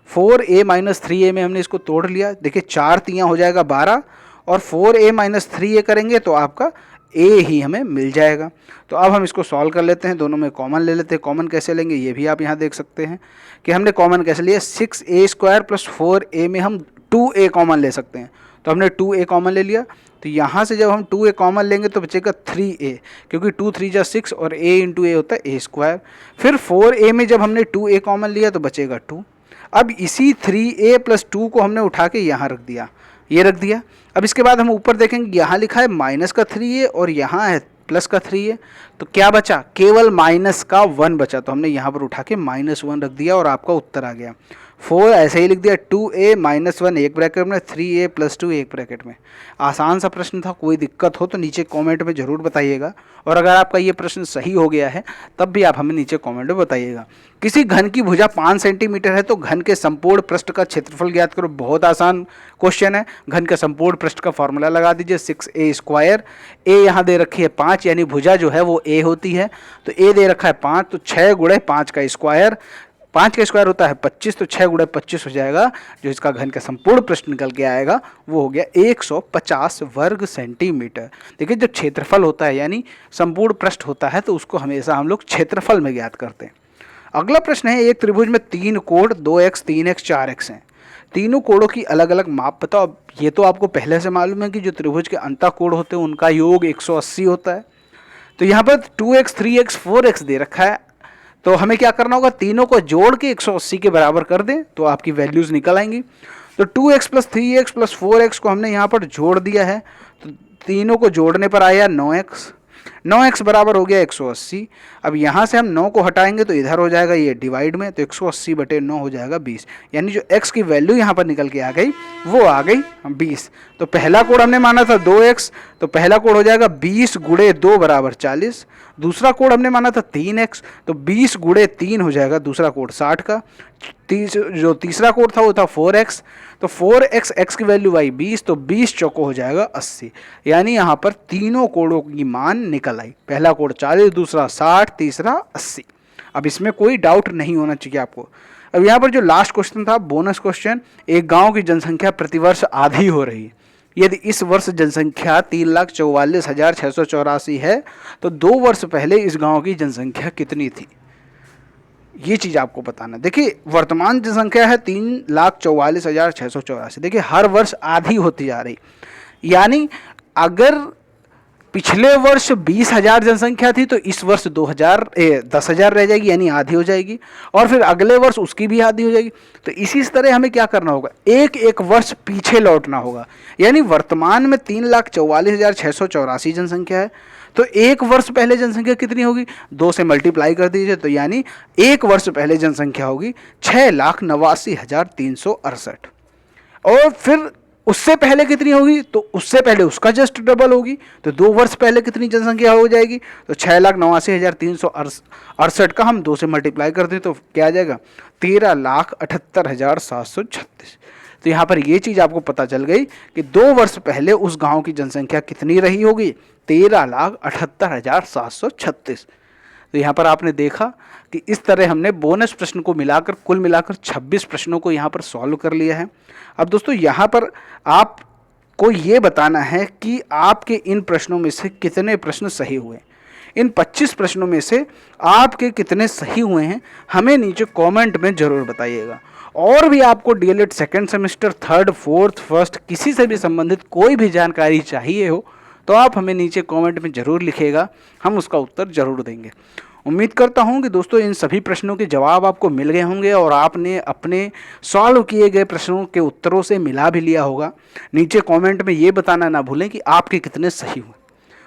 4a - 3a में हमने इसको तोड़ लिया। देखिए 4 तियाँ हो जाएगा 12 और 4a - 3a करेंगे तो आपका a ही हमें मिल जाएगा। तो अब हम इसको सॉल्व कर लेते हैं, दोनों में कॉमन ले लेते हैं। कॉमन कैसे लेंगे ये भी आप यहाँ देख सकते हैं कि हमने कॉमन कैसे लिया, 6a² + 4a में हम 2a कॉमन ले सकते हैं, तो हमने 2a कॉमन ले लिया। तो यहाँ से जब हम 2a कॉमन लेंगे तो बचेगा 3a, क्योंकि 2 3 जा 6 और a × a होता है a²। फिर 4a में जब हमने 2a कॉमन लिया तो बचेगा 2। अब इसी 3a + 2 को हमने उठा के यहाँ रख दिया, ये रख दिया। अब इसके बाद हम ऊपर देखेंगे, यहाँ लिखा है -3a और यहाँ है +3a, तो क्या बचा, केवल -1 बचा, तो हमने यहाँ पर उठा के -1 रख दिया और आपका उत्तर आ गया 4। ऐसे ही लिख दिया 2a - 1 एक ब्रैकेट में, 3a + 2 एक ब्रैकेट में। आसान सा प्रश्न था, कोई दिक्कत हो तो नीचे कमेंट में ज़रूर बताइएगा, और अगर आपका ये प्रश्न सही हो गया है तब भी आप हमें नीचे कमेंट में बताइएगा। किसी घन की भुजा 5 सेंटीमीटर है तो घन के संपूर्ण पृष्ठ का क्षेत्रफल ज्ञात करो। बहुत आसान क्वेश्चन है। घन के संपूर्ण पृष्ठ का फॉर्मूला लगा दीजिए, 6a²। a यहाँ दे रखी है 5, यानी भुजा जो है वो a होती है, तो a दे रखा है 5, तो 6 × 5 का स्क्वायर, 5 का स्क्वायर होता है 25, तो 6 × 25 हो जाएगा। जो इसका घन का संपूर्ण पृष्ठ निकल के आएगा वो हो गया 150 वर्ग सेंटीमीटर। देखिए जो क्षेत्रफल होता है यानी संपूर्ण पृष्ठ होता है तो उसको हमेशा हम लोग क्षेत्रफल में ज्ञात करते हैं। अगला प्रश्न है, एक त्रिभुज में 3 कोण 2x 3x 4x हैं, तीनों कोणों की अलग अलग माप बताओ। अब ये तो आपको पहले से मालूम है कि जो त्रिभुज के अंतःकोण होते हैं उनका योग 180 होता है। तो यहाँ पर 2x 3x 4x दे रखा है, तो हमें क्या करना होगा, तीनों को जोड़ के 180 के बराबर कर दें तो आपकी वैल्यूज़ निकल आएंगी। तो 2x + 3x + 4x को हमने यहाँ पर जोड़ दिया है, तो तीनों को जोड़ने पर आया 9x, 9x बराबर हो गया 180। अब यहाँ से हम 9 को हटाएंगे तो इधर हो जाएगा ये डिवाइड में, तो 180 बटे 9 हो जाएगा 20, यानी जो x की वैल्यू यहाँ पर निकल के आ गई वो आ गई 20। तो पहला कोण हमने माना था 2x, तो पहला कोण हो जाएगा 20 × 2 = 40। दूसरा कोण हमने माना था 3x, तो 20 × 3 हो जाएगा दूसरा कोण 60 का। जो तीसरा कोण था वो था 4x, तो 4x x की वैल्यू आई 20, तो 20 चौको हो जाएगा 80, यानी यहाँ पर तीनों कोणों की मान निकल आई। पहला कोण 40, दूसरा 60, तीसरा 80। अब इसमें कोई डाउट नहीं होना चाहिए आपको। अब यहाँ पर जो लास्ट क्वेश्चन था बोनस क्वेश्चन, एक गांव की जनसंख्या प्रतिवर्ष आधी हो रही है, यदि इस वर्ष जनसंख्या 3,44,684 है तो 2 वर्ष पहले इस गांव की जनसंख्या कितनी थी, ये चीज़ आपको बताना। देखिए वर्तमान जनसंख्या है 3,44,684। देखिए हर वर्ष आधी होती जा रही, यानी अगर पिछले वर्ष 20,000 जनसंख्या थी तो इस वर्ष 10,000 रह जाएगी, यानी आधी हो जाएगी, और फिर अगले वर्ष उसकी भी आधी हो जाएगी। तो इसी तरह हमें क्या करना होगा, एक एक वर्ष पीछे लौटना होगा। यानी वर्तमान में 3,44,684 जनसंख्या है, तो एक वर्ष पहले जनसंख्या कितनी होगी, 2 से मल्टीप्लाई कर दीजिए, तो यानी एक वर्ष पहले जनसंख्या होगी 6,89,368। और फिर उससे पहले कितनी होगी, तो उससे पहले उसका जस्ट डबल होगी, तो 2 वर्ष पहले कितनी जनसंख्या हो जाएगी, तो 6,89,368 का हम 2 से मल्टीप्लाई कर दें तो क्या आ जाएगा, 13,78,736। तो यहाँ पर ये चीज़ आपको पता चल गई कि 2 वर्ष पहले उस गांव की जनसंख्या कितनी रही होगी, 13,78,736। तो यहाँ पर आपने देखा कि इस तरह हमने बोनस प्रश्न को मिलाकर कुल मिलाकर 26 प्रश्नों को यहाँ पर सॉल्व कर लिया है। अब दोस्तों यहाँ पर आपको ये बताना है कि आपके इन प्रश्नों में से कितने प्रश्न सही हुए। इन 25 प्रश्नों में से आपके कितने सही हुए हैं हमें नीचे कमेंट में ज़रूर बताइएगा। और भी आपको DElEd second semester, third, fourth, first किसी से भी संबंधित कोई भी जानकारी चाहिए हो तो आप हमें नीचे कमेंट में ज़रूर लिखिएगा, हम उसका उत्तर ज़रूर देंगे। उम्मीद करता हूं कि दोस्तों इन सभी प्रश्नों के जवाब आपको मिल गए होंगे और आपने अपने सॉल्व किए गए प्रश्नों के उत्तरों से मिला भी लिया होगा। नीचे कमेंट में ये बताना ना भूलें कि आपके कितने सही हुए।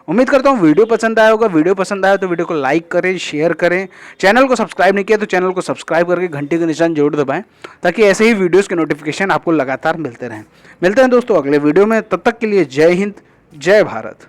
उम्मीद करता हूँ वीडियो पसंद आया होगा। वीडियो पसंद आया तो वीडियो को लाइक करें, शेयर करें। चैनल को सब्सक्राइब नहीं किया तो चैनल को सब्सक्राइब करके घंटी का निशान जरूर दबाएं ताकि ऐसे ही वीडियोस के नोटिफिकेशन आपको लगातार मिलते रहें। मिलते हैं दोस्तों अगले वीडियो में, तब तक के लिए जय हिंद, जय भारत।